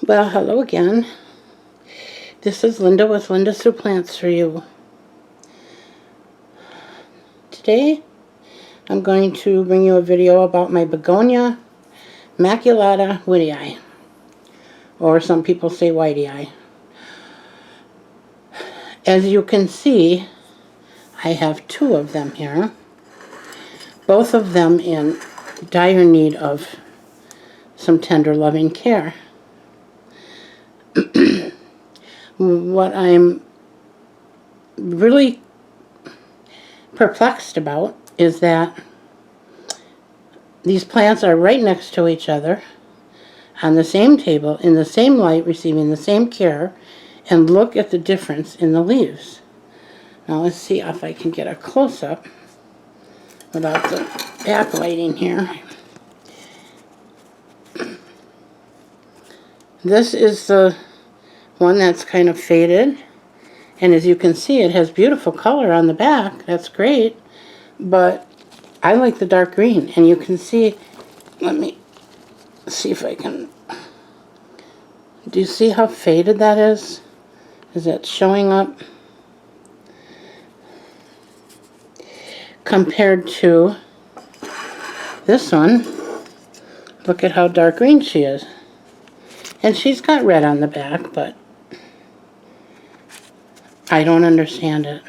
Well, hello again. This is Linda with lindasueplantsforyou. Today, I'm going to bring you a video about my Begonia, Maculata, Wightii, or some people say Wightii. As you can see, I have two of them here, both of them in dire need of some tender, loving care. What I'm really perplexed about is that these plants are right next to each other on the same table, in the same light, receiving the same care, and look at the difference in the leaves. Now let's see if I can get a close-up without the backlighting here. This is the one that's kind of faded, and as you can see, it has beautiful color on the back. That's great, but I like the dark green, and you can see, let me see if I can, do you see how faded that is? Is it showing up? Compared to this one, look at how dark green she is. And she's got red on the back, but I don't understand it.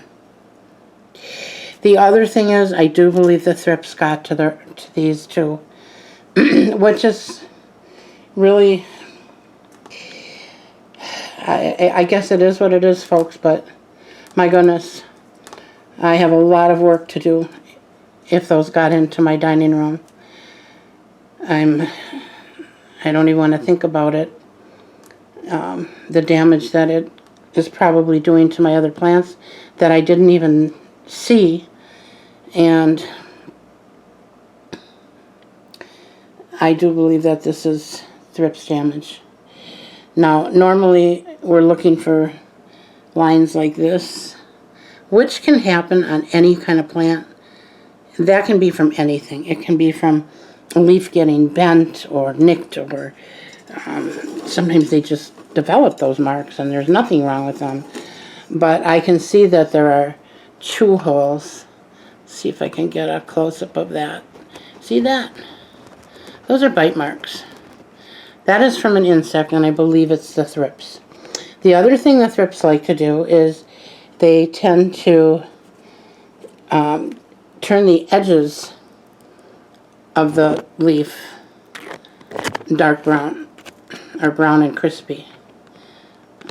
The other thing is, I do believe the thrips got to these two, which is really, I guess it is what it is, folks, but my goodness, I have a lot of work to do if those got into my dining room. I don't even want to think about it. The damage that it is probably doing to my other plants that I didn't even see, and I do believe that this is thrips damage. Now, normally we're looking for lines like this, which can happen on any kind of plant. That can be from anything. It can be from a leaf getting bent or nicked, or sometimes they just develop those marks and there's nothing wrong with them. But I can see that there are chew holes. See if I can get a close-up of that. See that? Those are bite marks. That is from an insect, and I believe it's the thrips. The other thing the thrips like to do is they tend to turn the edges of the leaf dark brown, or brown and crispy.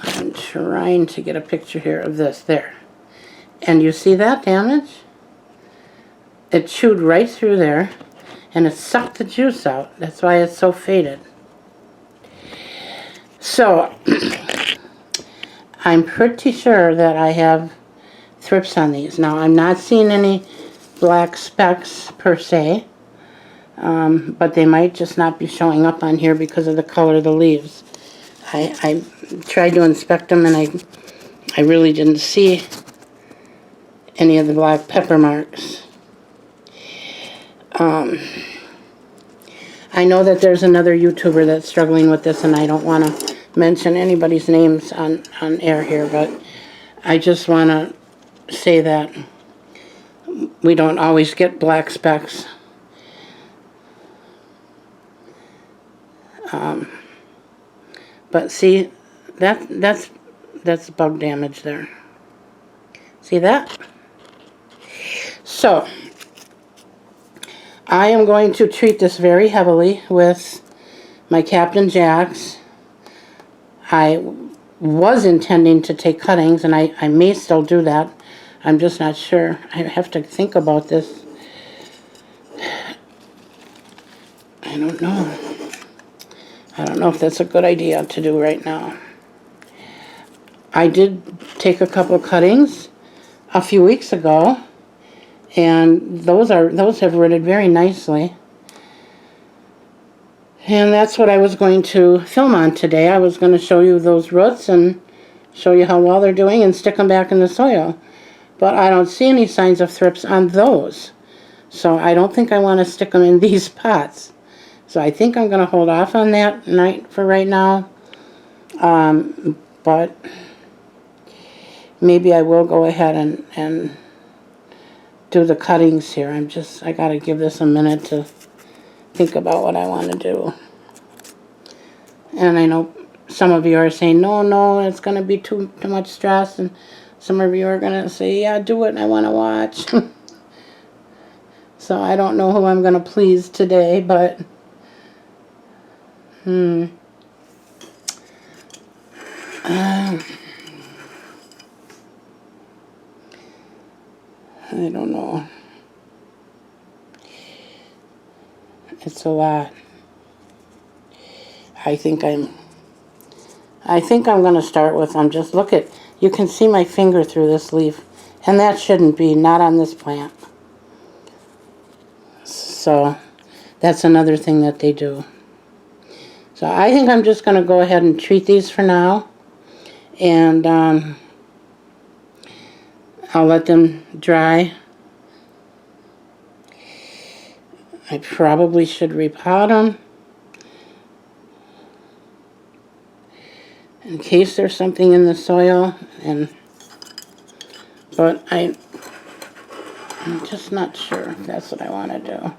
I'm trying to get a picture here of this. There. And you see that damage? It chewed right through there, and it sucked the juice out. That's why it's so faded. So, I'm pretty sure that I have thrips on these. Now, I'm not seeing any black specks per se, but they might just not be showing up on here because of the color of the leaves. I tried to inspect them, and I really didn't see any of the black pepper marks. I know that there's another YouTuber that's struggling with this, and I don't want to mention anybody's names on air here, but I just want to say that we don't always get black specks. But see, that's bug damage there. See that? So, I am going to treat this very heavily with my Captain Jacks. I was intending to take cuttings, and I may still do that. I'm just not sure. I have to think about this. I don't know. I don't know if that's a good idea to do right now. I did take a couple of cuttings a few weeks ago, and those have rooted very nicely. And that's what I was going to film on today. I was going to show you those roots and show you how well they're doing and stick them back in the soil. But I don't see any signs of thrips on those. So I don't think I want to stick them in these pots. So I think I'm going to hold off on that for right now. But maybe I will go ahead and do the cuttings here. I gotta give this a minute to think about what I want to do. And I know some of you are saying, no, it's gonna be too much stress, and some of you are gonna say, yeah, do it, I want to watch. So I don't know who I'm gonna please today, but I don't know. It's a lot. I think I'm going to start with, you can see my finger through this leaf, and that shouldn't be, not on this plant. So that's another thing that they do. So I think I'm just going to go ahead and treat these for now, and I'll let them dry. I probably should repot them in case there's something in the soil, but I'm just not sure if that's what I want to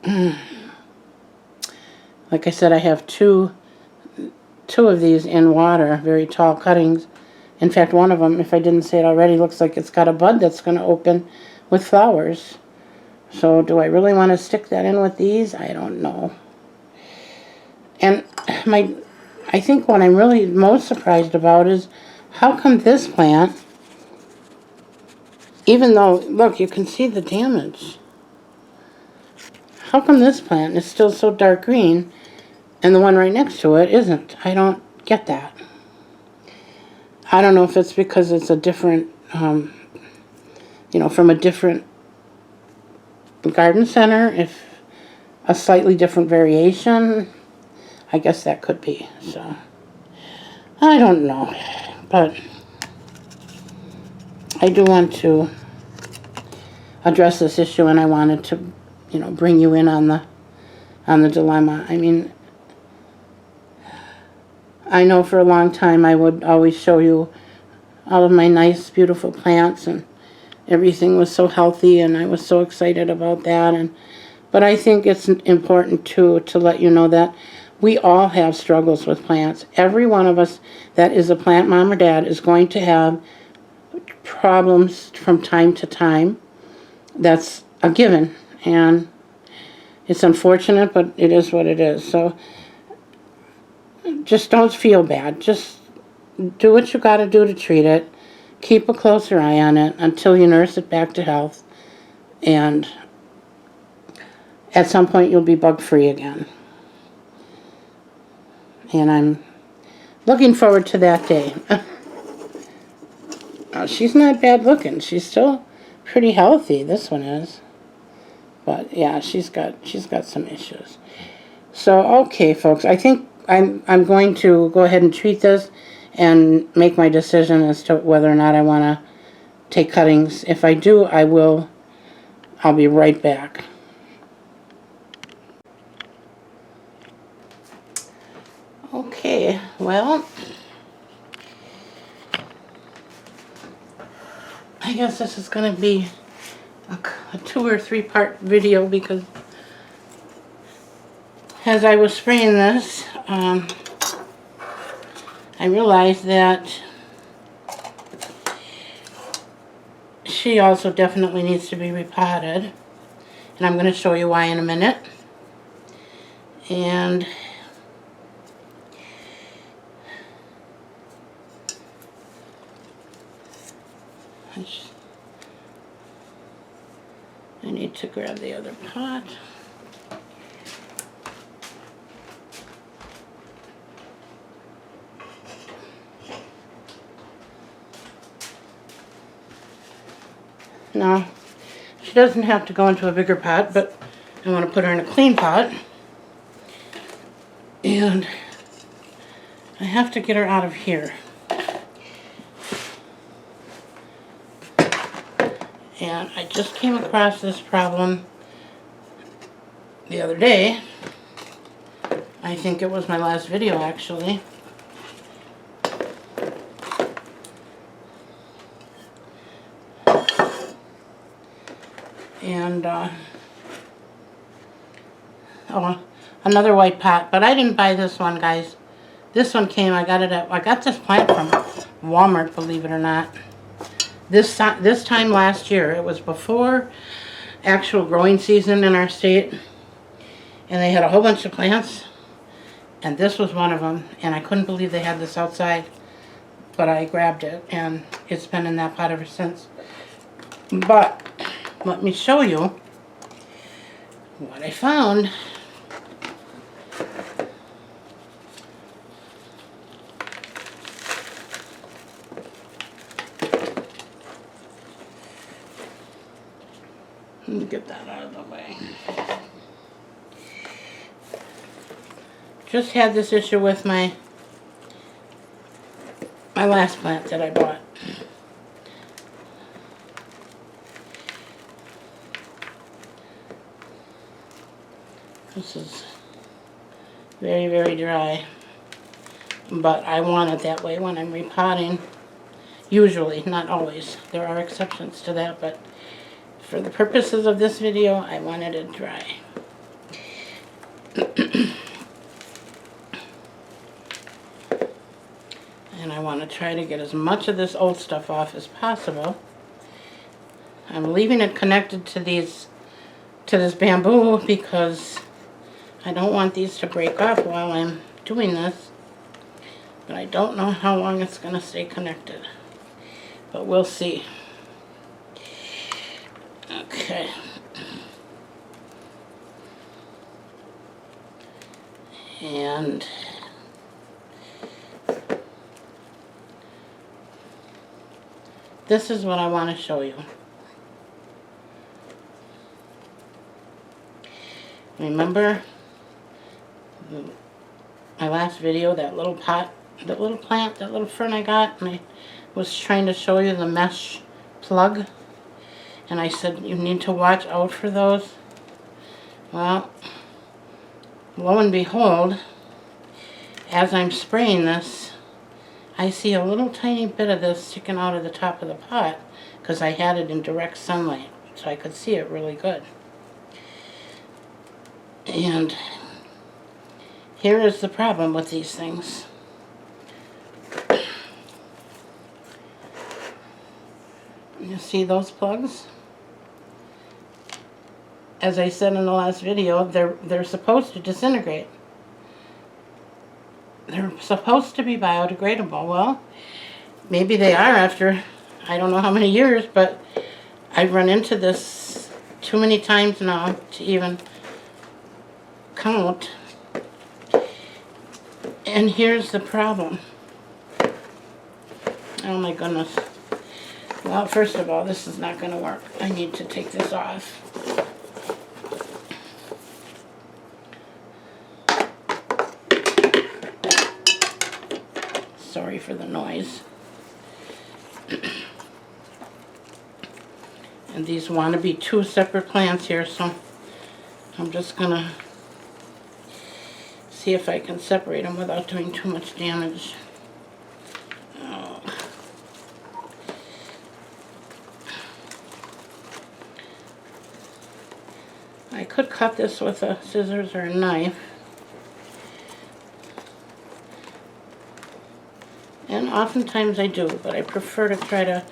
do. Like I said, I have two of these in water, very tall cuttings. In fact, one of them, if I didn't say it already, looks like it's got a bud that's going to open with flowers. So do I really want to stick that in with these? I don't know. And I think what I'm really most surprised about is how come this plant, even though, look, you can see the damage. How come this plant is still so dark green and the one right next to it isn't? I don't get that. I don't know if it's because it's a different, from a different garden center, if a slightly different variation. I guess that could be. So, I don't know. But I do want to address this issue, and I wanted to, bring you in on the dilemma. I mean, I know for a long time I would always show you all of my nice, beautiful plants, and everything was so healthy, and I was so excited about that. But I think it's important, too, to let you know that we all have struggles with plants. Every one of us that is a plant mom or dad is going to have problems from time to time. That's a given, and it's unfortunate, but it is what it is. So just don't feel bad. Just do what you got to do to treat it. Keep a closer eye on it until you nurse it back to health. And at some point you'll be bug-free again. And I'm looking forward to that day. She's not bad looking. She's still pretty healthy. This one is. But yeah, she's got some issues. So okay, folks, I think I'm going to go ahead and treat this and make my decision as to whether or not I want to take cuttings. If I do, I'll be right back. Okay, well, I guess this is going to be a 2 or 3 part video, because as I was spraying this, I realized that she also definitely needs to be repotted, and I'm going to show you why in a minute. And I need to grab the other pot. Now, she doesn't have to go into a bigger pot, but I want to put her in a clean pot. And I have to get her out of here. And I just came across this problem the other day. I think it was my last video actually. And oh, another white pot, but I didn't buy this one, guys. This one came, I got this plant from Walmart, believe it or not. This time last year, it was before actual growing season in our state, and they had a whole bunch of plants, and this was one of them, and I couldn't believe they had this outside, but I grabbed it, and it's been in that pot ever since. But let me show you what I found. Let me get that out of the way. Just had this issue with my last plant that I bought. This is very, very dry, but I want it that way when I'm repotting. Usually, not always. There are exceptions to that, but for the purposes of this video, I wanted it dry. And I want to try to get as much of this old stuff off as possible. I'm leaving it connected to this bamboo because I don't want these to break off while I'm doing this. But I don't know how long it's going to stay connected. But we'll see. Okay. And this is what I want to show you. Remember my last video, that little pot, that little plant, that little fern I got, and I was trying to show you the mesh plug, and I said you need to watch out for those. Well, lo and behold, as I'm spraying this, I see a little tiny bit of this sticking out of the top of the pot because I had it in direct sunlight, so I could see it really good. And here is the problem with these things. You see those plugs? As I said in the last video, they're supposed to disintegrate. They're supposed to be biodegradable. Well, maybe they are after I don't know how many years, but I've run into this too many times now to even count. And here's the problem. Oh my goodness. Well, first of all, this is not going to work. I need to take this off. Sorry for the noise. And these want to be two separate plants here, so I'm just going to see if I can separate them without doing too much damage. Oh. I could cut this with a scissors or a knife. And oftentimes I do, but I prefer to try to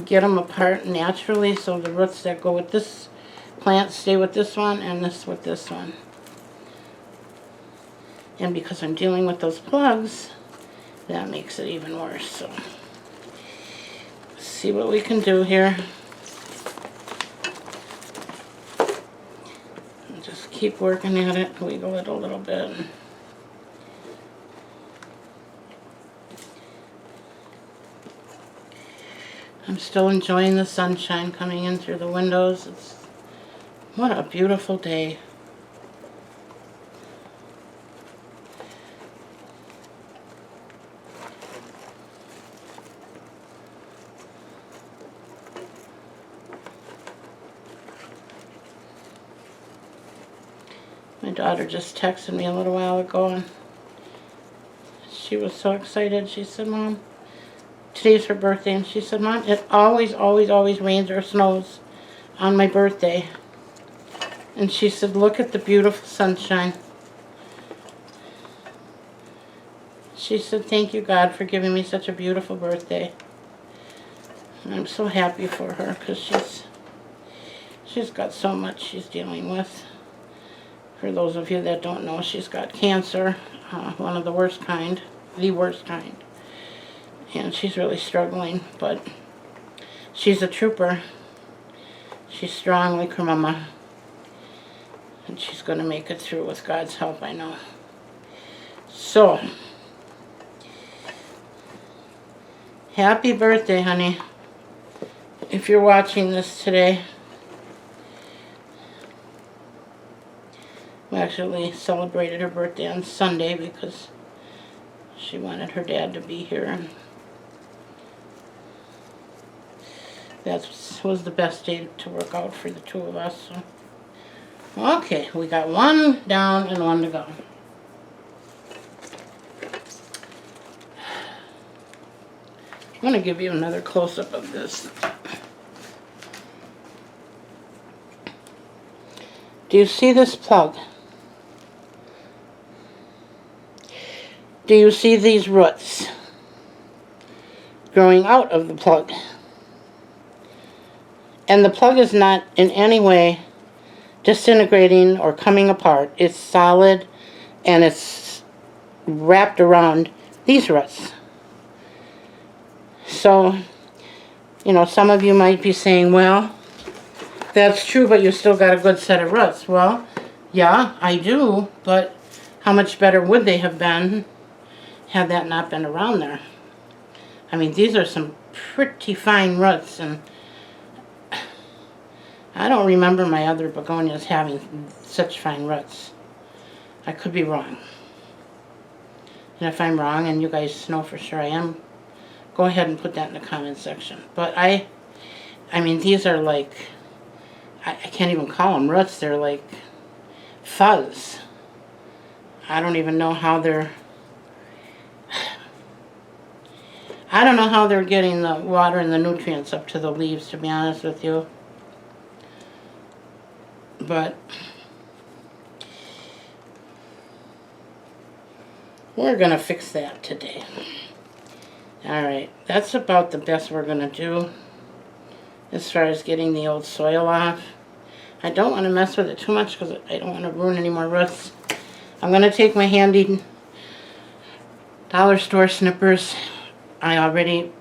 get them apart naturally so the roots that go with this plant stay with this one and this with this one. And because I'm dealing with those plugs, that makes it even worse. So, let's see what we can do here. And just keep working at it, wiggle it a little bit. I'm still enjoying the sunshine coming in through the windows. What a beautiful day. My daughter just texted me a little while ago, and she was so excited. She said, Mom, today's her birthday, and she said, Mom, it always, always, always rains or snows on my birthday. And she said, look at the beautiful sunshine. She said, thank you, God, for giving me such a beautiful birthday. And I'm so happy for her, because she's got so much she's dealing with. For those of you that don't know, she's got cancer, one of the worst kind, the worst kind. And she's really struggling, but she's a trooper. She's strong like her mama. And she's going to make it through with God's help, I know. So, happy birthday, honey. If you're watching this today. We actually celebrated her birthday on Sunday because she wanted her dad to be here. And that was the best day to work out for the two of us. So. Okay, we got one down and one to go. I'm going to give you another close-up of this. Do you see this plug? Do you see these roots growing out of the plug? And the plug is not in any way disintegrating or coming apart. It's solid and it's wrapped around these roots. So, you know, some of you might be saying, well, that's true, but you still got a good set of roots. Well, yeah, I do, but how much better would they have been had that not been around there? I mean, these are some pretty fine roots, and I don't remember my other begonias having such fine roots. I could be wrong. And if I'm wrong, and you guys know for sure I am, go ahead and put that in the comment section. But I mean, these are like, I can't even call them roots. They're like fuzz. I don't even know how they're, I don't know how they're getting the water and the nutrients up to the leaves, to be honest with you. But we're going to fix that today. Alright, that's about the best we're going to do as far as getting the old soil off. I don't want to mess with it too much because I don't want to ruin any more roots. I'm going to take my handy dollar store snippers. I already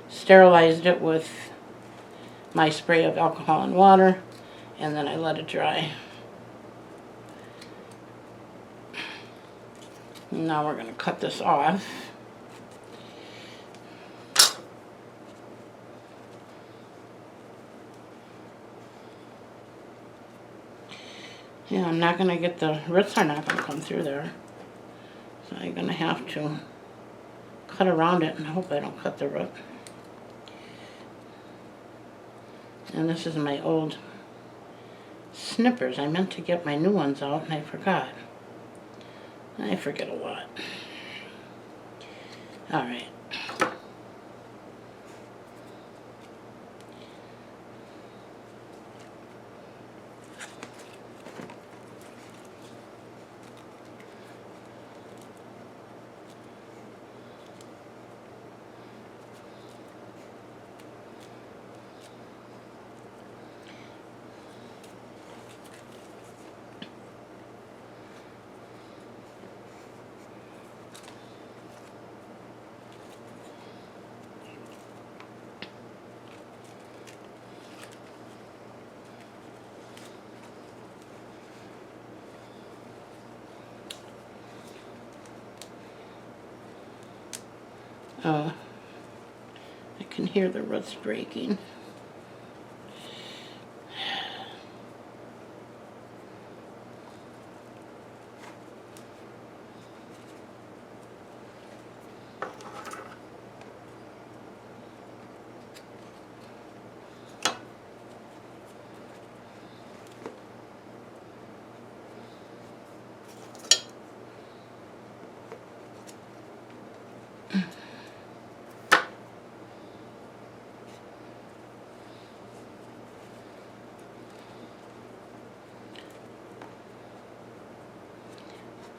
sterilized it with my spray of alcohol and water, and then I let it dry. Now we're going to cut this off. Yeah, I'm not going to get the roots are not going to come through there. So I'm going to have to cut around it, and I hope I don't cut the root. And this is my old snippers. I meant to get my new ones out, and I forgot. I forget a lot. Alright. Oh, I can hear the roots breaking.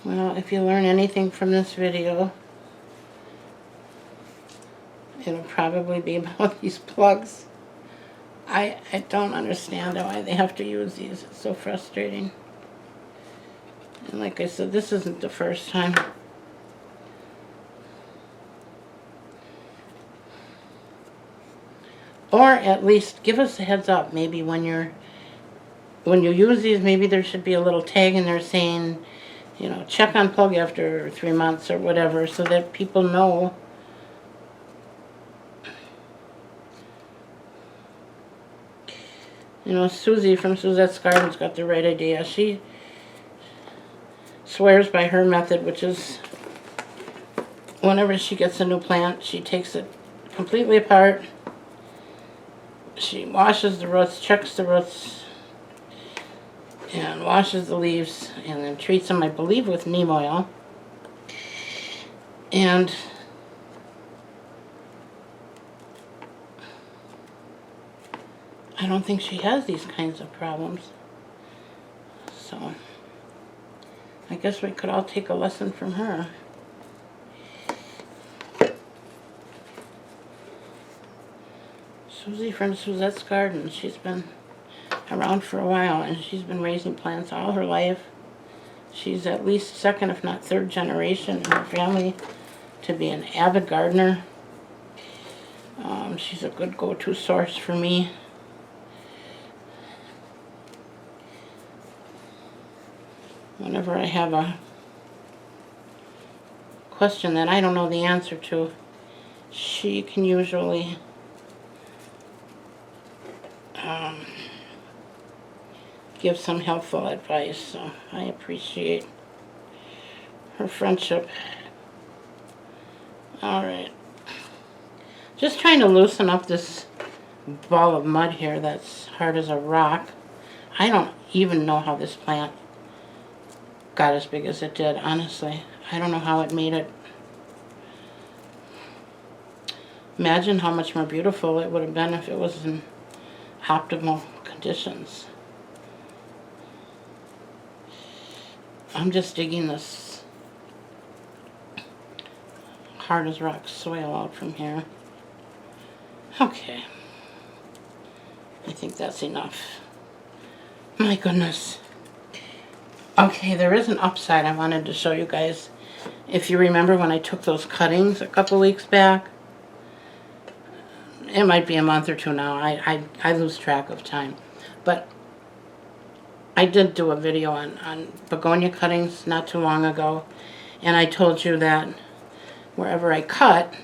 Well, if you learn anything from this video, it'll probably be about these plugs. I don't understand why they have to use these. It's so frustrating. And like I said, this isn't the first time. Or at least give us a heads up. Maybe when you use these, maybe there should be a little tag in there saying, you know, check on plug after 3 months or whatever, so that people know. You know, Susie from Suzette's Garden's got the right idea. She swears by her method, which is whenever she gets a new plant, she takes it completely apart. She washes the roots, checks the roots, and washes the leaves, and then treats them, I believe, with neem oil. And I don't think she has these kinds of problems. So I guess we could all take a lesson from her. Susie from Suzette's Garden, she's been around for a while, and she's been raising plants all her life. She's at least second, if not third generation in her family to be an avid gardener. She's a good go-to source for me. Whenever I have a question that I don't know the answer to, she can usually give some helpful advice, so I appreciate her friendship. Alright. Just trying to loosen up this ball of mud here that's hard as a rock. I don't even know how this plant got as big as it did, honestly. I don't know how it made it. Imagine how much more beautiful it would have been if it was in optimal conditions. I'm just digging this hard as rock soil out from here. Okay. I think that's enough. My goodness. Okay, there is an upside I wanted to show you guys. If you remember when I took those cuttings a couple weeks back, it might be a month or two now. I lose track of time. But I did do a video on begonia cuttings not too long ago, and I told you that wherever I cut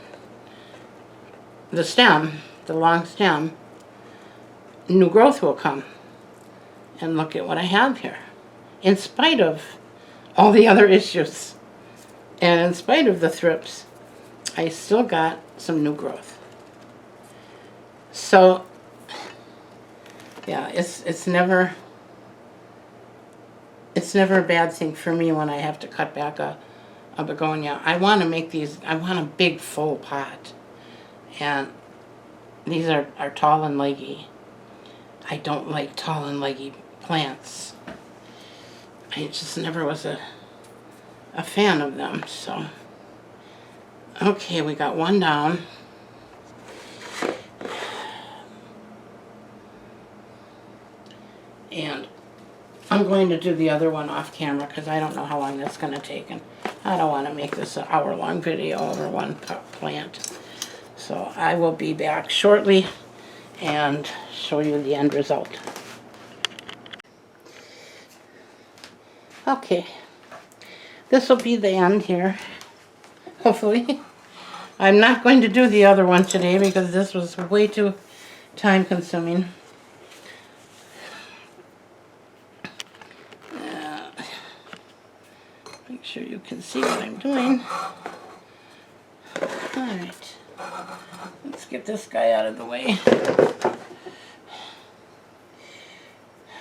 the stem, the long stem, new growth will come. And look at what I have here. In spite of all the other issues, and in spite of the thrips, I still got some new growth. So, yeah, it's never a bad thing for me when I have to cut back a begonia. I want to make these, I want a big full pot. And these are tall and leggy. I don't like tall and leggy plants. I just never was a fan of them, so. Okay, we got one down. And I'm going to do the other one off camera because I don't know how long that's going to take, and I don't want to make this an hour-long video over one plant. So I will be back shortly and show you the end result. Okay, this will be the end here, hopefully. I'm not going to do the other one today because this was way too time-consuming. Make sure you can see what I'm doing. Alright, let's get this guy out of the way.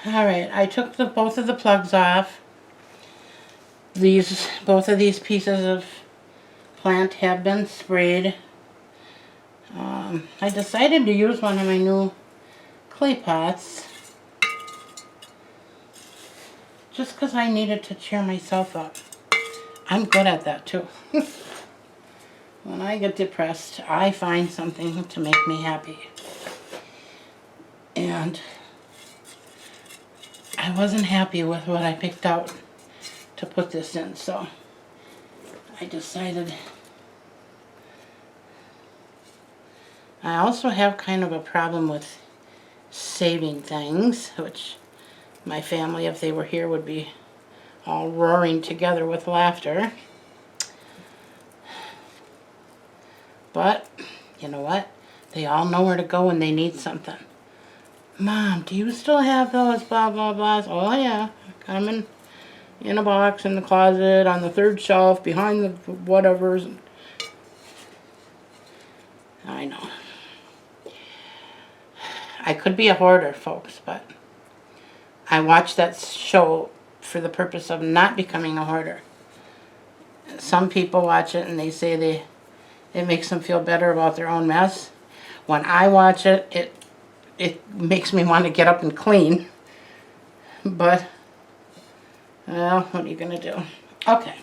Alright, I took both of the plugs off. Both of these pieces of plant have been sprayed. I decided to use one of my new clay pots just because I needed to cheer myself up. I'm good at that too. When I get depressed, I find something to make me happy. And I wasn't happy with what I picked out to put this in, so I decided. I also have kind of a problem with saving things, which my family, if they were here, would be all roaring together with laughter. But, you know what? They all know where to go when they need something. Mom, do you still have those blah blah blahs? Oh yeah, got them in a box in the closet on the third shelf behind the whatevers. I know. I could be a hoarder, folks, but I watched that show for the purpose of not becoming a hoarder. Some people watch it and they say it makes them feel better about their own mess. When I watch it, it makes me want to get up and clean. But, well, what are you going to do? Okay.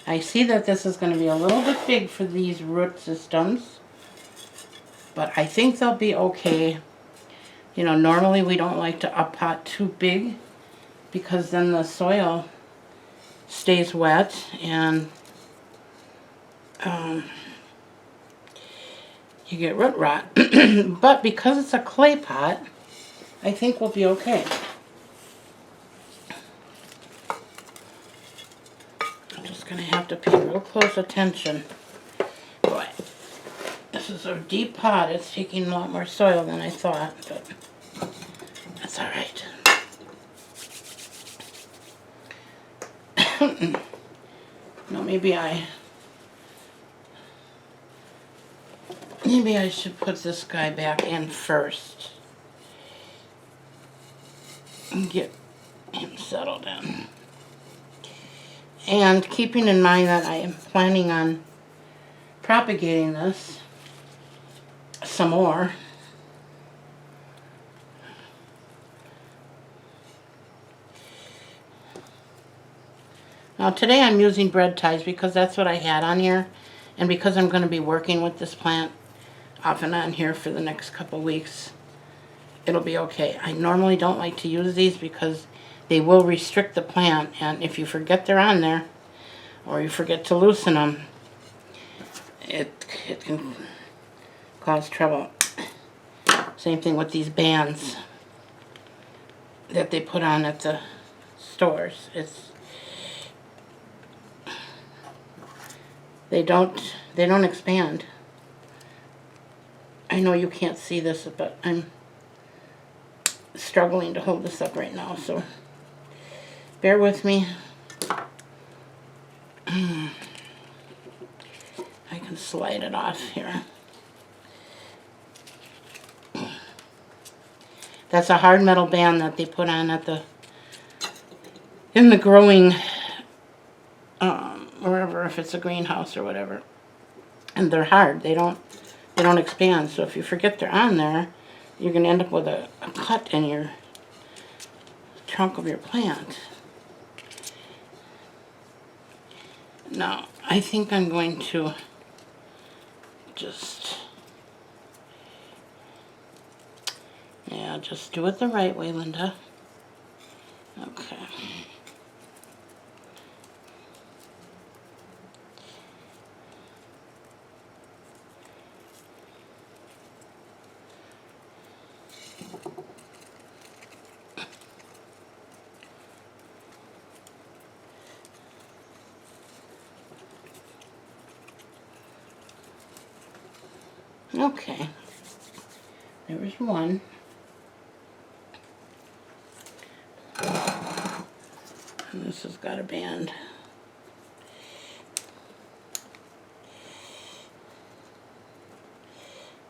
I see that this is going to be a little bit big for these root systems, but I think they'll be okay. You know, normally we don't like to up-pot too big because then the soil stays wet and you get root rot. But because it's a clay pot, I think we'll be okay. Going to have to pay real close attention. Boy, this is a deep pot. It's taking a lot more soil than I thought, but that's all right. No, maybe I should put this guy back in first and get him settled in. And keeping in mind that I am planning on propagating this some more. Now today I'm using bread ties because that's what I had on here. And because I'm going to be working with this plant off and on here for the next couple weeks, it'll be okay. I normally don't like to use these because they will restrict the plant, and if you forget they're on there, or you forget to loosen them, it can cause trouble. Same thing with these bands that they put on at the stores. They don't expand. I know you can't see this, but I'm struggling to hold this up right now, so bear with me. I can slide it off here. That's a hard metal band that they put on in the growing, wherever, if it's a greenhouse or whatever. And they're hard. They don't expand. So if you forget they're on there, you're going to end up with a cut in your trunk of your plant. Now, I think I'm going to just do it the right way, Linda. Okay. Okay, there was one. And this has got a band.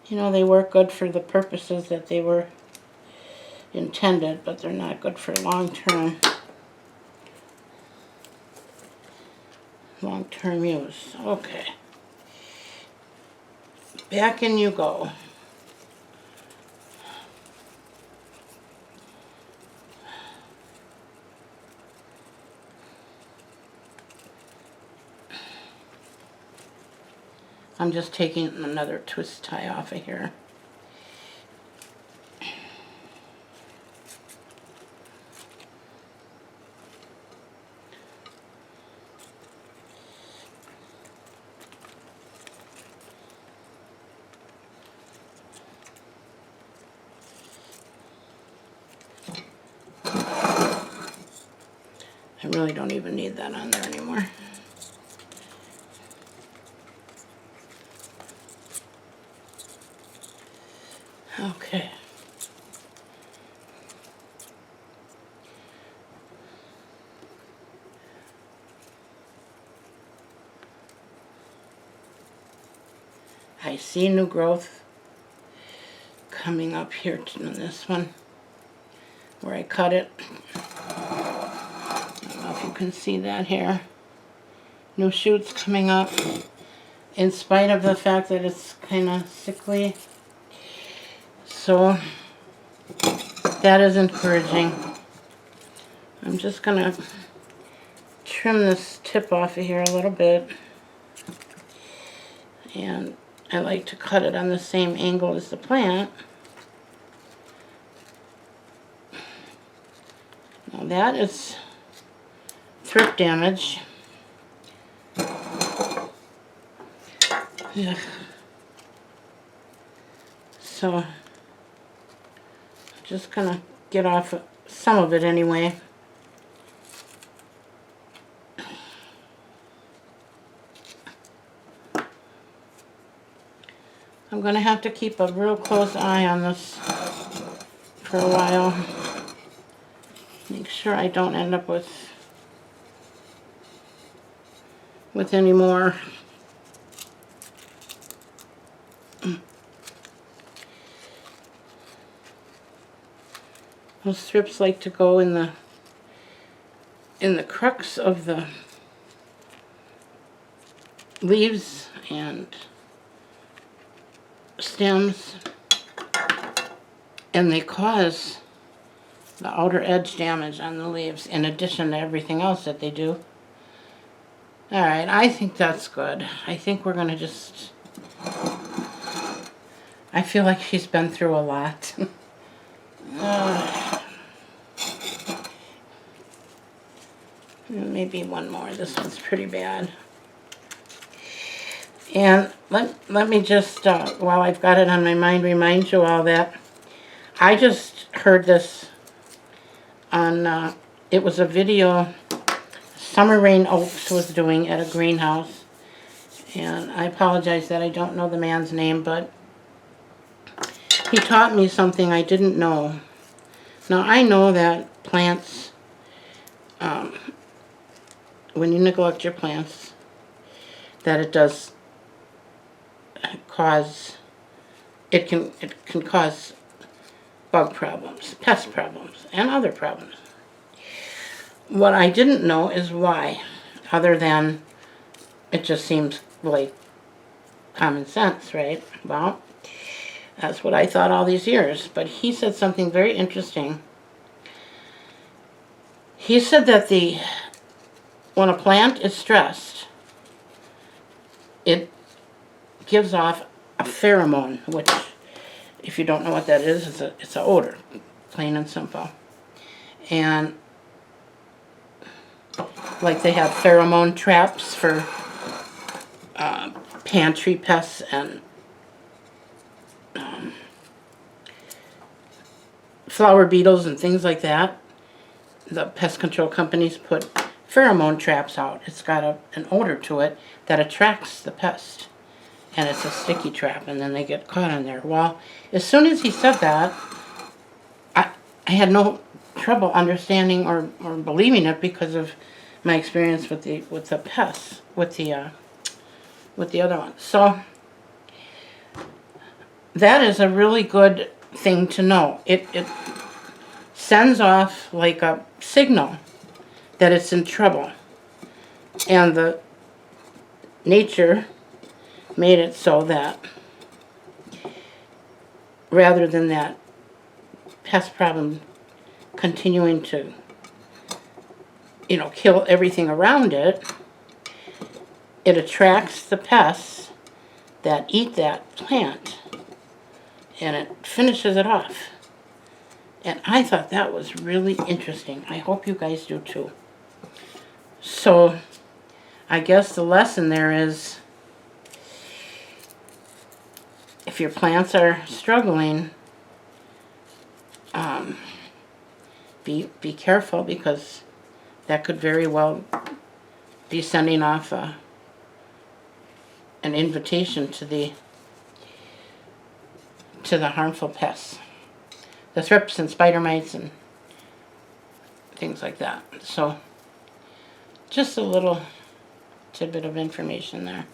You know, they work good for the purposes that they were intended, but they're not good for long-term use. Okay. Back in you go. I'm just taking another twist tie off of here. I really don't even need that on there anymore. Okay. I see new growth coming up here in this one where I cut it. I don't know if you can see that here. New shoots coming up in spite of the fact that it's kind of sickly. So that is encouraging. I'm just going to trim this tip off of here a little bit. And I like to cut it on the same angle as the plant. Now that is thrip damage. Yeah. So I'm just gonna get off some of it anyway. I'm gonna have to keep a real close eye on this for a while. Make sure I don't end up with any more. Those strips like to go in the crux of the leaves and stems, and they cause the outer edge damage on the leaves in addition to everything else that they do. Alright, I think that's good. I think we're going to just... I feel like she's been through a lot. Maybe one more. This one's pretty bad. And let me just, while I've got it on my mind, remind you all that I just heard this on, it was a video Summer Rain Oaks was doing at a greenhouse. And I apologize that I don't know the man's name, but he taught me something I didn't know. Now, I know that plants, when you neglect your plants, that it does cause, it can cause bug problems, pest problems, and other problems. What I didn't know is why, other than it just seems like common sense, right? Well, that's what I thought all these years. But he said something very interesting. He said that when a plant is stressed, it gives off a pheromone, which, if you don't know what that is, it's an odor, plain and simple. And like they have pheromone traps for pantry pests and flower beetles and things like that. The pest control companies put pheromone traps out. It's got an odor to it that attracts the pest. And it's a sticky trap, and then they get caught in there. Well, as soon as he said that, I had no trouble understanding or believing it because of my experience with the pests, with the other ones. So that is a really good thing to know. It sends off like a signal that it's in trouble, and the nature made it so that rather than that pest problem continuing to, kill everything around it, it attracts the pests that eat that plant, and it finishes it off. And I thought that was really interesting. I hope you guys do too. So I guess the lesson there is, if your plants are struggling, be careful, because that could very well be sending off an invitation to the harmful pests, the thrips and spider mites and things like that. So just a little tidbit of information there.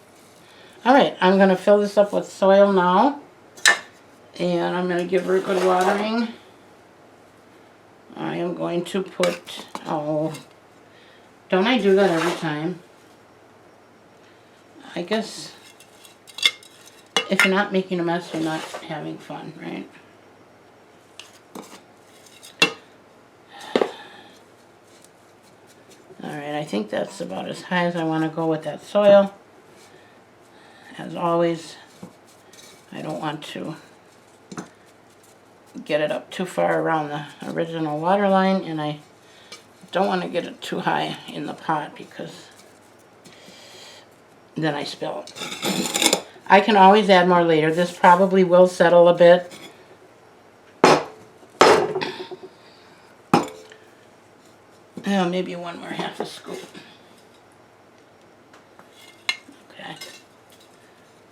All right, I'm going to fill this up with soil now, and I'm going to give her a good watering. I am going to put, oh, don't I do that every time? I guess if you're not making a mess, you're not having fun, right? Alright, I think that's about as high as I want to go with that soil. As always, I don't want to get it up too far around the original water line, and I don't want to get it too high in the pot, because then I spill it. I can always add more later. This probably will settle a bit. Maybe one more half a scoop. Okay.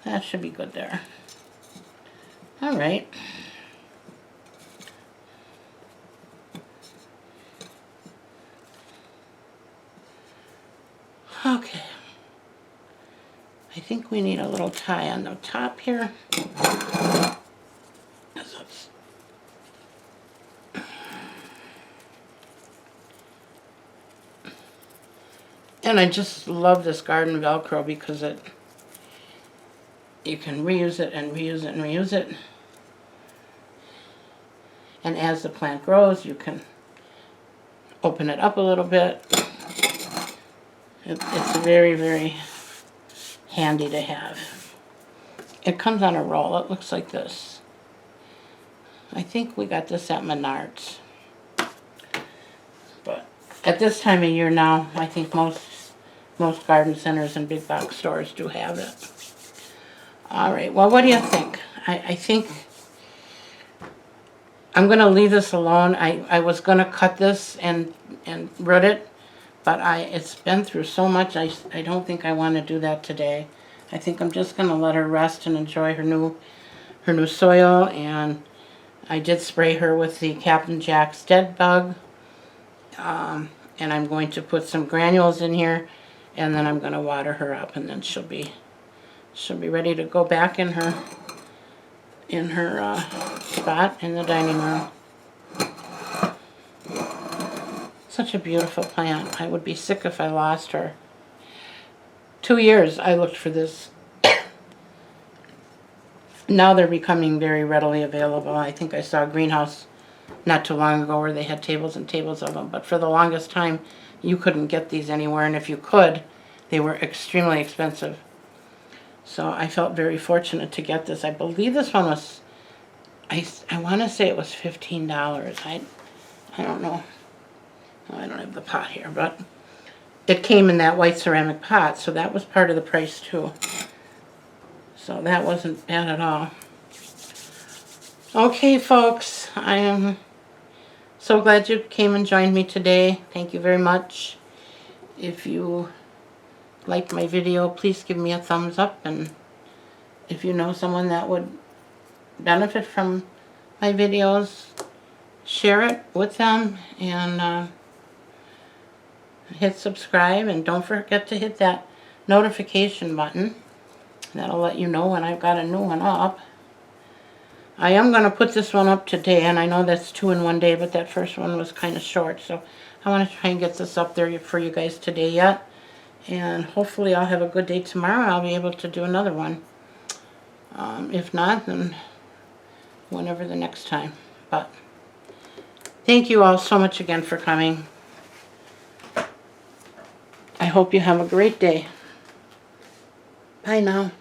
That should be good there. All right. Okay. I think we need a little tie on the top here. And I just love this garden Velcro, because you can reuse it and reuse it and reuse it. And as the plant grows, you can open it up a little bit. It's very, very handy to have. It comes on a roll. It looks like this. I think we got this at Menards. But at this time of year now, I think most garden centers and big box stores do have it. All right, well, what do you think? I think I'm going to leave this alone. I was going to cut this and root it, but it's been through so much, I don't think I want to do that today. I think I'm just going to let her rest and enjoy her new soil. And I did spray her with the Captain Jack's Dead Bug. And I'm going to put some granules in here, and then I'm going to water her up, and then she'll be ready to go back in her spot in the dining room. Such a beautiful plant. I would be sick if I lost her. 2 years I looked for this. Now they're becoming very readily available. I think I saw a greenhouse not too long ago where they had tables and tables of them, but for the longest time you couldn't get these anywhere, and if you could, they were extremely expensive. So I felt very fortunate to get this. I believe this one was, I want to say it was $15. I don't know. I don't have the pot here, but it came in that white ceramic pot, so that was part of the price too. So that wasn't bad at all. Okay, folks, I am so glad you came and joined me today. Thank you very much. If you liked my video, please give me a thumbs up, and if you know someone that would benefit from my videos, share it with them, and hit subscribe, and don't forget to hit that notification button. That'll let you know when I've got a new one up. I am going to put this one up today, and I know that's 2 in one day, but that first one was kind of short, so I want to try and get this up there for you guys today yet. And hopefully I'll have a good day tomorrow. I'll be able to do another one. If not, then whenever the next time. But thank you all so much again for coming. I hope you have a great day. Bye now.